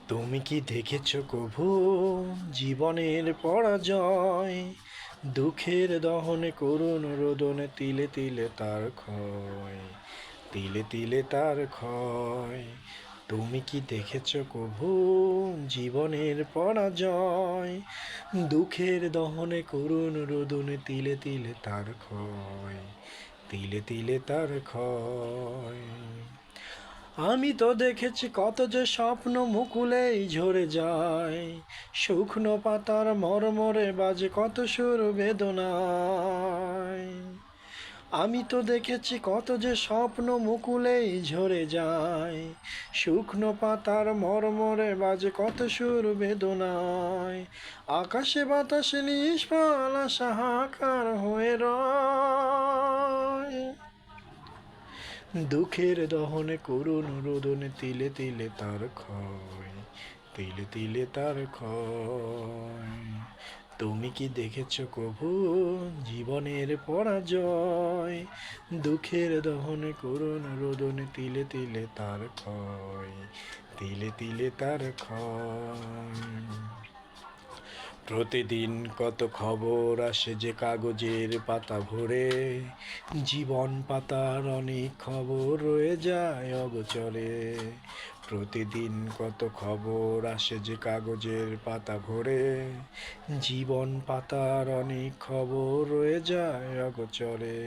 তুমি কি দেখেছ কভু জীবনের পরাজয়? দুঃখের দহনে করুণ রোদনে তিলে তিলে তার ক্ষয়, তিলে তিলে তার ক্ষয়। তুমি কি দেখেছ কভু জীবনের পরাজয়? দুঃখের দহনে করুণ রোদনে তিলে তিলে তার ক্ষয়, তিলে তিলে তার ক্ষয়। আমি তো দেখেছি কত যে স্বপ্ন মুকুলেই ঝরে যায়, শুকনো পাতার মরমরে বাজে কত সুর বেদনায়। আমি তো দেখেছি কত যে স্বপ্ন মুকুলেই ঝরে যায়, শুকনো পাতার মরমরে বাজে কত সুর বেদনায়। আকাশে বাতাসে নিষ্ফল আশা হাহাকার হয়ে রয়। দুঃখের দহনে করুণ রোদনে তিলে তিলে তার ক্ষয়, তিলে তিলে তার ক্ষয়। তুমি কি দেখেছ কভু জীবনের পরাজয়? দুঃখের দহনে করুণ রোদনে তিলে তিলে তার ক্ষয়, তিলে তিলে তার ক্ষয়। প্রতিদিন কত খবর আসে যে কাগজের পাতা ভরে, জীবন পাতার অনেক খবর রয়ে যায় অগোচরে। প্রতিদিন কত খবর আসে যে কাগজের পাতা ভরে, জীবন পাতার অনেক খবর রয়ে যায় অগোচরে।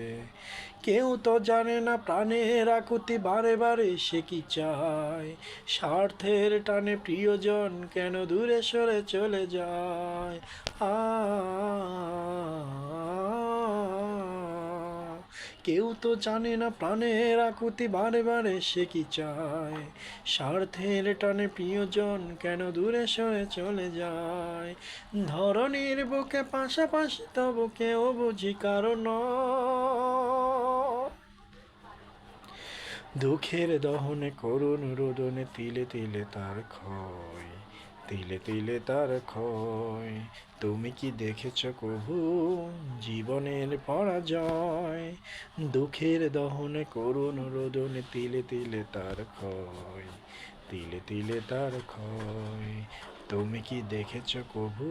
কেউ তো জানে না প্রাণের আকুতি বারে বারে সে কি চায়, স্বার্থের টানে প্রিয়জন কেন দূরে সরে চলে যায়। আ কেউ তো জানে না প্রাণের আকুতি বারে বারে সে কি চায়, স্বার্থের টানে প্রিয়জন কেন দূরে সরে চলে যায়। ধরনীর বুকে পাশাপাশি তবু কেউ বুঝি কারণ, দুঃখের দহনে করুণ রোদনে তিলে তিলে তার ক্ষয়, তিলে তিলে তার ক্ষয়। তুমি কি দেখেছ কভু জীবনের পরাজয়? দুঃখের দহনে করুণ রোদনে তিলে তিলে তার ক্ষয়, তিলে তিলে তার ক্ষয়। তুমি কি দেখেছ কভু?